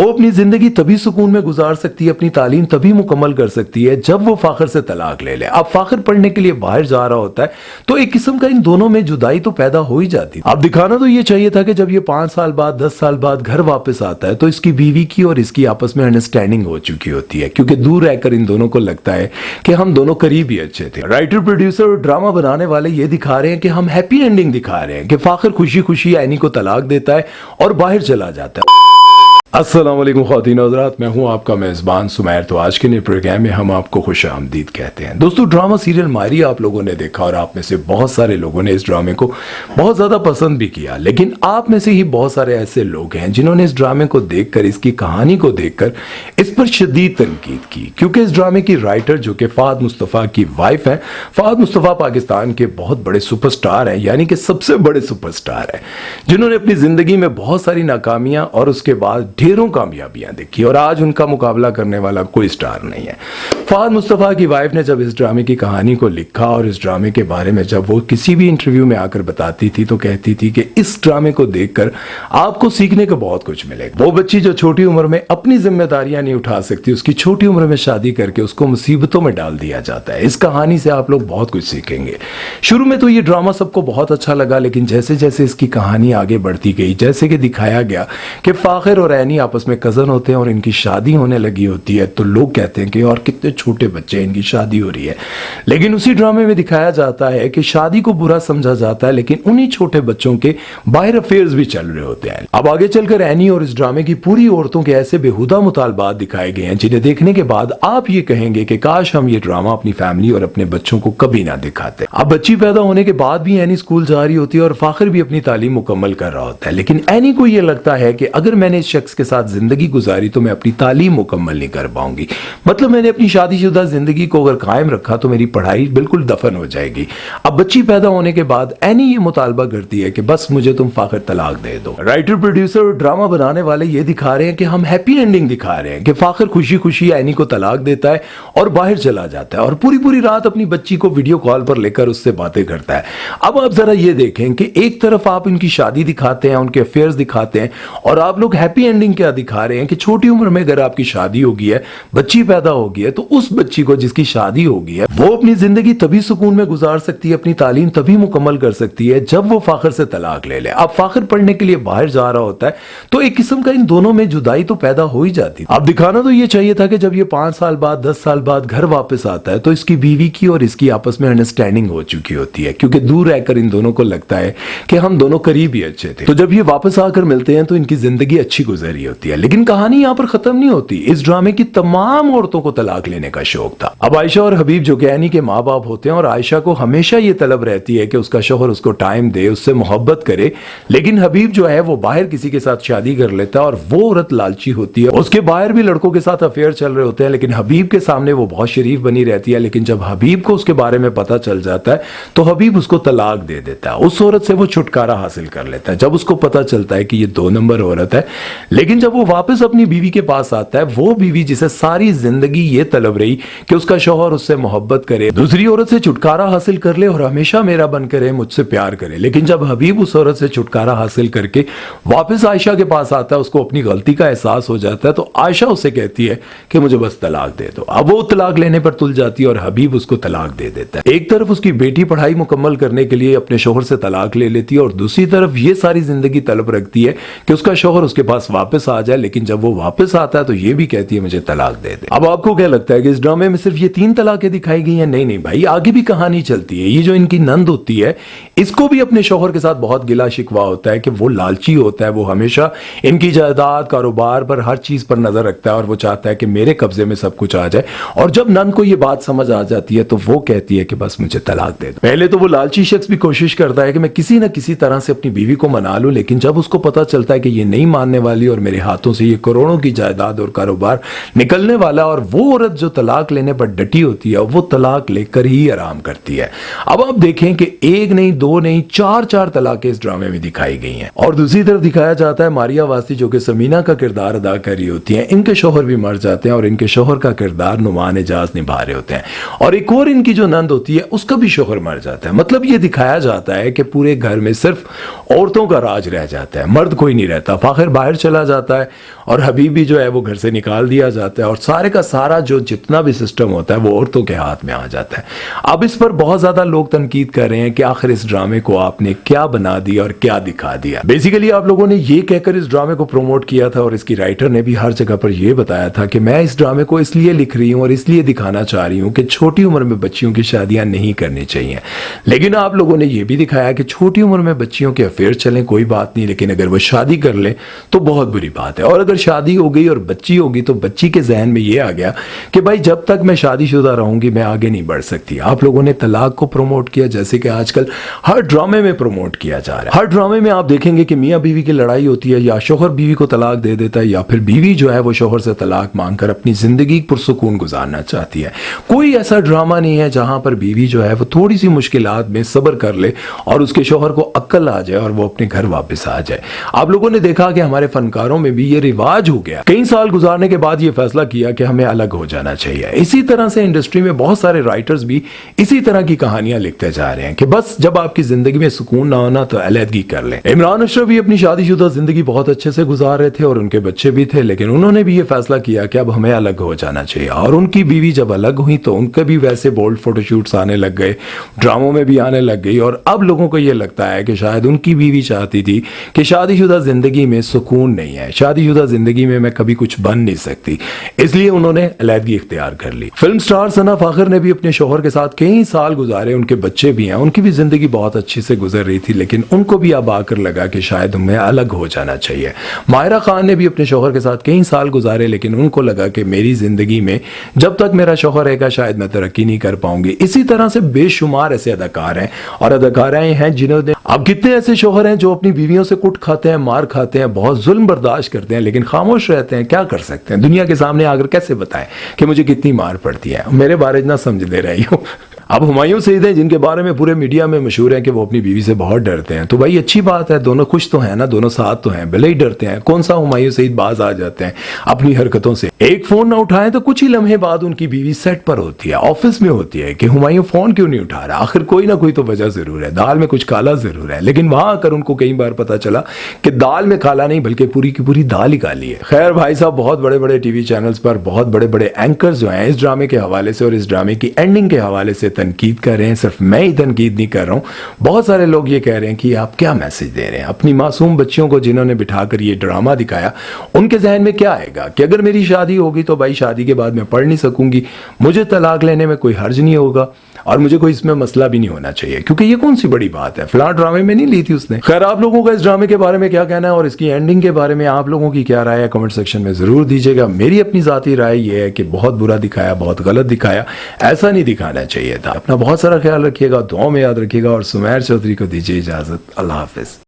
وہ اپنی زندگی تبھی سکون میں گزار سکتی ہے, اپنی تعلیم تبھی مکمل کر سکتی ہے جب وہ فاخر سے طلاق لے لے. اب فاخر پڑھنے کے لیے باہر جا رہا ہوتا ہے تو ایک قسم کا ان دونوں میں جدائی تو پیدا ہو ہی جاتی. اب دکھانا تو یہ چاہیے تھا کہ جب یہ 5 سال بعد 10 سال بعد گھر واپس آتا ہے تو اس کی بیوی کی اور اس کی آپس میں انڈرسٹینڈنگ ہو چکی ہوتی ہے, کیونکہ دور رہ کر ان دونوں کو لگتا ہے کہ ہم دونوں قریب ہی اچھے تھے. رائٹر, پروڈیوسر اور ڈرامہ بنانے والے یہ دکھا رہے ہیں کہ ہم ہیپی اینڈنگ دکھا رہے ہیں کہ فاخر خوشی خوشی اینی کو طلاق دیتا ہے اور باہر چلا جاتا ہے. السلام علیکم خواتین و حضرات, میں ہوں آپ کا میزبان سمیر. تو آج کے نئے پروگرام میں ہم آپ کو خوش آمدید کہتے ہیں. دوستو, ڈرامہ سیریل ماری آپ لوگوں نے دیکھا اور آپ میں سے بہت سارے لوگوں نے اس ڈرامے کو بہت زیادہ پسند بھی کیا, لیکن آپ میں سے ہی بہت سارے ایسے لوگ ہیں جنہوں نے اس ڈرامے کو دیکھ کر, اس کی کہانی کو دیکھ کر اس پر شدید تنقید کی, کیونکہ اس ڈرامے کی رائٹر جو کہ فہد مصطفیٰ کی وائف ہیں. فہد مصطفیٰ پاکستان کے بہت بڑے سپر سٹار ہیں, یعنی کہ سب سے بڑے سپر سٹار ہیں, جنہوں نے اپنی زندگی میں بہت ساری ناکامیاں اور اس کے بعد ڈھیروں کامیابی دیکھی, اور آج ان کا مقابلہ کرنے والا کوئی سٹار نہیں ہے. فہد مصطفیٰ کی وائف نے جب اس ڈرامے کی کہانی کو لکھا اور اس ڈرامے کے بارے میں جب وہ کسی بھی انٹرویو میں آ کر بتاتی تھی تو کہتی تھی کہ اس ڈرامے کو دیکھ کر آپ کو سیکھنے کا بہت کچھ ملے گا. وہ بچی جو چھوٹی عمر میں اپنی ذمہ داریاں نہیں اٹھا سکتی, اس کی چھوٹی عمر میں شادی کر کے اس کو مصیبتوں میں ڈال دیا جاتا ہے. اس کہانی سے آپ لوگ بہت کچھ سیکھیں گے. شروع میں تو یہ ڈرامہ سب کو بہت اچھا لگا, لیکن جیسے جیسے اس کی کہانی آگے بڑھتی گئی, جیسے کہ دکھایا گیا کہ فاخر اور اینی آپس میں کزن ہوتے ہیں اور ان کی شادی ہونے لگی ہوتی ہے, تو لوگ کہتے ہیں کہ اور کتنے چھوٹے بچے, ان کی شادی ہو رہی ہے. لیکن اسی ڈرامے میں دکھایا جاتا ہے کہ شادی کو برا سمجھا جاتا ہے, لیکن انہی چھوٹے بچوں کے باہر افیئرز بھی چل رہے ہوتے ہیں. اب آگے چل کر اینی اور اس ڈرامے کی پوری عورتوں کے ایسے بےہودہ مطالبات دکھائے گئے ہیں جنہیں دیکھنے کے بعد آپ یہ کہیں گے کہ کاش ہم یہ ڈرامہ اپنی فیملی اور اپنے بچوں کو کبھی نہ دکھاتے. اب بچی پیدا ہونے کے بعد بھی اینی اسکول جا رہی ہوتی ہے اور فاخر بھی اپنی تعلیم مکمل کر رہا ہوتا ہے, لیکن اینی کو یہ لگتا ہے کہ اگر میں نے اس شخص کے ساتھ زندگی گزاری تو میں اپنی تعلیم مکمل نہیں کر پاؤں گی. مطلب میں نے اپنی شادی شدہ زندگی کو اگر قائم رکھا تو میری پڑھائی بالکل دفن ہو جائے گی. اب بچی پیدا ہونے کے بعد اینی یہ مطالبہ کرتی ہے کہ بس مجھے تم فاخر طلاق دے دو. رائٹر, پروڈیوسر اور ڈرامہ بنانے والے یہ دکھا رہے ہیں کہ ہم ہیپی اینڈنگ دکھا رہے ہیں کہ فاخر خوشی خوشی اینی کو طلاق دیتا ہے اور باہر چلا جاتا ہے, اور پوری رات اپنی بچی کو ویڈیو کال پر لے کر اس سے باتیں کرتا ہے. اب آپ ذرا یہ دیکھیں کہ ایک طرف آپ ان کی شادی دکھاتے ہیں, ان کے افیئرز دکھاتے ہیں, اور آپ لوگ ہیپی اینڈنگ کیا دکھا رہے ہیں کہ چھوٹی عمر میں اگر آپ کی شادی ہوگی ہے, بچی پیدا ہوگی ہے, تو اس بچی کو جس کی شادی ہوگی ہے وہ اپنی زندگی تبھی سکون میں گزار سکتی ہے, اپنی تعلیم تبھی مکمل کر سکتی ہے جب وہ فاخر سے طلاق لے لے. اب فاخر پڑھنے کے لیے باہر جا رہا ہوتا ہے تو ایک قسم کا ان دونوں میں جدائی تو پیدا ہو ہی جاتی. اب دکھانا تو یہ چاہیے تھا کہ جب یہ 5 سال بعد 10 سال بعد گھر واپس آتا ہے تو اس کی بیوی کی اور اس کی آپس میں انڈرسٹینڈنگ ہو چکی ہوتی ہے, کیونکہ دور رہ کر ان دونوں کو لگتا ہے کہ ہم دونوں قریب ہی اچھے تھے. تو جب یہ واپس آ کر ملتے ہیں تو ان کی زندگی اچھی گزری ہوتی ہے. لیکن کہانی یہاں پر ختم نہیں ہوتی. اس ڈرامے کی تمام عورتوں کو طلاق لینے کا شوق تھا. اب عائشہ اور حبیب جو کہ اینی کے ماں باپ ہوتے ہیں, اور عائشہ کو ہمیشہ یہ طلب رہتی ہے کہ اس کا شوہر اس کو ٹائم دے, اس سے محبت کرے, لیکن حبیب جو ہے وہ باہر کسی کے ساتھ شادی کر لیتا ہے, اور وہ عورت لالچی ہوتی ہے. اس کے باہر بھی لڑکوں کے ساتھ افیئر چل رہے ہوتے ہیں, لیکن حبیب کے سامنے وہ بہت شریف بنی رہتی ہے. لیکن جب حبیب کو اس کے بارے میں پتہ چل جاتا ہے تو حبیب اس کو طلاق دے دیتا ہے. اس عورت سے وہ چھٹکارا حاصل کر لیتا ہے جب اس کو پتہ چلتا ہے کہ یہ 2 نمبر عورت ہے. لیکن جب وہ واپس اپنی بیوی کے پاس آتا ہے, وہ بیوی جسے ساری زندگی یہ طلب رہی کہ اس کا شوہر اس سے محبت کرے, دوسری عورت سے چھٹکارا حاصل کر لے اور ہمیشہ میرا بن کرے, مجھ سے پیار کرے, لیکن جب حبیب اس عورت سے چھٹکارا حاصل کر کے واپس عائشہ کے پاس آتا ہے, اس کو اپنی غلطی کا احساس ہو جاتا ہے, تو عائشہ اسے کہتی ہے کہ مجھے بس طلاق دے دو. اب وہ طلاق لینے پر تل جاتی ہے اور حبیب اس کو طلاق دے دیتا ہے. ایک طرف اس کی بیٹی پڑھائی مکمل کرنے کے لیے اپنے شوہر سے طلاق لے لیتی ہے, اور دوسری طرف یہ ساری زندگی طلب رکھتی ہے کہ اس کا شوہر اس کے پاس واپس آ جائے, لیکن جب وہ واپس آتا ہے تو یہ بھی کہتی ہے مجھے طلاق دے دے. اب آپ کو کیا لگتا ہے کہ اس ڈرامے میں صرف یہ 3 طلاقیں دکھائی گئی ہیں؟ نہیں بھائی, آگے بھی کہانی چلتی ہے. یہ جو ان کی نند ہوتی ہے, اس کو بھی اپنے شوہر کے ساتھ بہت گلا شکوا ہوتا ہے کہ وہ لالچی ہوتا ہے, وہ ہمیشہ ان کی جائیداد, کاروبار پر, ہر چیز پر نظر رکھتا ہے, اور وہ چاہتا ہے کہ میرے قبضے میں سب کچھ آ جائے. اور جب نند کو یہ بات سمجھ آ جاتی ہے تو وہ کہتی ہے کہ بس مجھے طلاق دے دو. پہلے تو وہ لالچی شخص بھی کوشش کرتا ہے کہ میں کسی نہ کسی طرح سے اپنی بیوی کو منا لوں, لیکن جب اس کو پتا چلتا ہے کہ یہ نہیں ماننے والی اور میرے ہاتھوں سے یہ کروڑوں کی جائیداد اور کاروبار نکلنے والا, اور وہ عورت جو طلاق لینے پر ڈٹی ہوتی ہے وہ طلاق لے کر ہی آرام کرتی ہے. اب آپ دیکھیں کہ 1 نہیں 2 نہیں 4 طلاقیں اس ڈرامے میں دکھائی گئی ہیں. اور دوسری طرف دکھایا جاتا ہے ماریا واسطی جو کہ سمینہ کا کردار ادا کر رہی ہوتی ہیں, ان کے شوہر بھی مر جاتے ہیں اور ان کے شوہر کا کردار نعمان اعجاز نبھا رہے ہوتے ہیں, اور ایک اور ان کی جو نند ہوتی ہے اس کا بھی شوہر مر جاتا ہے. مطلب یہ دکھایا جاتا ہے کہ پورے گھر میں صرف عورتوں کا راج رہ جاتا ہے, مرد کوئی نہیں رہتا. فاخر باہر چلا جاتا ہے اور حبیب بھی جو ہے وہ گھر سے نکال دیا جاتا ہے اور سارے کا سارا جو جتنا بھی سسٹم ہوتا ہے وہ عورتوں کے ہاتھ میں آ جاتا ہے. اب اس پر بہت زیادہ لوگ تنقید کر رہے ہیں کہ آخر اس ڈرامے کو آپ نے کیا بنا دیا اور کیا دکھا دیا. بیسیکلی آپ لوگوں نے یہ کہہ کر اس ڈرامے کو پروموٹ کیا تھا اور اس کی رائٹر نے بھی ہر جگہ پر یہ بتایا تھا کہ میں اس ڈرامے کو اس لیے لکھ رہی ہوں اور اس لیے دکھانا چاہ رہی ہوں کہ چھوٹی عمر میں بچیوں کی شادیاں نہیں کرنی چاہیے. لیکن آپ لوگوں نے یہ بھی دکھایا کہ چھوٹی عمر میں بچیوں کے افیئر چلیں کوئی بات نہیں، لیکن اگر وہ شادی کر لیں تو بہت بری بات ہے. اور اگر شادی ہو گئی اور بچی ہوگی تو بچی کے ذہن میں یہ آ گیا کہ بھائی جب تک میں شادی شدہ رہوں گی میں آگے نہیں بڑھ سکتی. آپ لوگوں نے طلاق کو پروموٹ کیا جیسے کہ آج کل ہر ڈرامے میں پروموٹ کیا جا رہا ہے. ہر ڈرامے میں آپ دیکھیں گے کہ میاں بیوی کی لڑائی ہوتی ہے، یا شوہر بیوی کو طلاق دے دیتا ہے، یا پھر بیوی جو ہے وہ شوہر سے طلاق مانگ کر اپنی زندگی پرسکون گزارنا چاہتی ہے. کوئی ایسا ڈرامہ نہیں ہے جہاں پر بیوی جو ہے وہ تھوڑی سی مشکلات میں صبر کر لے اور اس کے شوہر کو عقل آ جائے اور وہ اپنے گھر واپس آ جائے. آپ لوگوں نے دیکھا کہ ہمارے فنکاروں میں بھی یہ رواج ہو گیا، کئی سال گزارنے کے بعد یہ فیصلہ کیا کہ ہمیں الگ ہو جانا چاہیے. اسی طرح سے انڈسٹری میں بہت سارے رائٹرز بھی اسی طرح کی کہانیاں لکھتے جا رہے ہیں کہ بس جب آپ کی زندگی میں سکون نہ ہونا تو علیحدگی کر لیں. عمران اشرف بھی اپنی شادی شدہ زندگی بہت اچھے سے گزار رہے تھے اور ان کے بچے بھی تھے، لیکن انہوں نے بھی یہ فیصلہ کیا کہ اب ہمیں الگ ہو جانا چاہیے. اور ان کی بیوی جب الگ ہوئی تو ان کے بھی ویسے بولڈ فوٹو شوٹس آنے لگ گئے، ڈراموں میں بھی آنے لگ گئی. اور اب لوگوں کو یہ لگتا ہے کہ شاید ان کی بیوی چاہتی تھی کہ شادی شدہ زندگی میں سکون نہیں ہے، شادی شدہ زندگی میں کبھی کچھ بن نہیں سکتی، اس لیے انہوں نے علیحدگی اختیار کر لی. فلم سٹار ثنا فاخر نے بھی اپنے شوہر کے ساتھ کئی سال گزارے، ان کے بچے بھی ہیں، ان کی بھی زندگی بہت اچھی سے گزر رہی تھی، لیکن ان کو بھی اب آ کر لگا کہ شاید ہمیں الگ ہو جانا چاہیے. ماہرہ خان نے بھی اپنے شوہر کے ساتھ کئی سال گزارے، لیکن ان کو لگا کہ میری زندگی میں جب تک میرا شوہر رہے گا شاید میں ترقی نہیں کر پاؤں گی. اسی طرح سے بے شمار ایسے اداکار ہیں اور اداکارائیں ہیں جنہوں نے، اب کتنے ایسے شوہر ہیں جو اپنی بیویوں سے کٹ کھاتے ہیں، مار کھاتے ہیں، بہت ظلم برداشت کرتے ہیں، لیکن خاموش رہتے ہیں. کیا کر سکتے ہیں؟ دنیا کے سامنے آ کر کیسے بتائیں کہ مجھے کتنی مار پڑتی ہے؟ میرے بارے اتنا سمجھ دے رہی ہوں. اب ہمایوں سعید ہیں جن کے بارے میں پورے میڈیا میں مشہور ہے کہ وہ اپنی بیوی سے بہت ڈرتے ہیں، تو بھائی اچھی بات ہے، دونوں خوش تو ہیں نا، دونوں ساتھ تو ہیں، بھلے ہی ڈرتے ہیں. کون سا ہمایوں سعید باز آ جاتے ہیں اپنی حرکتوں سے؟ ایک فون نہ اٹھائیں تو کچھ ہی لمحے بعد ان کی بیوی سیٹ پر ہوتی ہے، آفس میں ہوتی ہے کہ ہمایوں فون کیوں نہیں اٹھا رہا؟ آخر کوئی نہ کوئی تو وجہ ضرور ہے، دال میں کچھ کالا ضرور ہے. لیکن وہاں آ کر ان کو کئی بار پتا چلا کہ دال میں کالا نہیں بلکہ پوری کی پوری دال ہی کالی ہے. خیر بھائی صاحب، بہت بڑے بڑے ٹی وی چینلز پر بہت بڑے بڑے اینکرز جو ہیں اس ڈرامے کے حوالے سے اور اس ڈرامے کی اینڈنگ کے حوالے سے تنقید کر رہے ہیں. صرف میں ہی تنقید نہیں کر رہا ہوں، بہت سارے لوگ یہ کہہ رہے ہیں کہ آپ کیا میسج دے رہے ہیں اپنی معصوم بچیوں کو جنہوں نے بٹھا کر یہ ڈرامہ دکھایا. ان کے ذہن میں کیا آئے گا کہ اگر میری شادی ہوگی تو بھائی شادی کے بعد میں پڑھ نہیں سکوں گی، مجھے طلاق لینے میں کوئی حرج نہیں ہوگا اور مجھے کوئی اس میں مسئلہ بھی نہیں ہونا چاہیے کیونکہ یہ کون سی بڑی بات ہے، فلاں ڈرامے میں نہیں لی تھی اس نے. خیر، آپ لوگوں کا اس ڈرامے کے بارے میں کیا کہنا ہے اور اس کی اینڈنگ کے بارے میں آپ لوگوں کی کیا رائے ہے کمنٹ سیکشن میں ضرور دیجیے گا. میری اپنی ذاتی رائے یہ ہے کہ بہت برا دکھایا، بہت غلط دکھایا، ایسا نہیں دکھانا چاہیے تھا. اپنا بہت سارا خیال رکھیے گا، دعاؤں میں یاد رکھیے گا اور سمیر چودھری کو دیجیے اجازت. اللہ حافظ.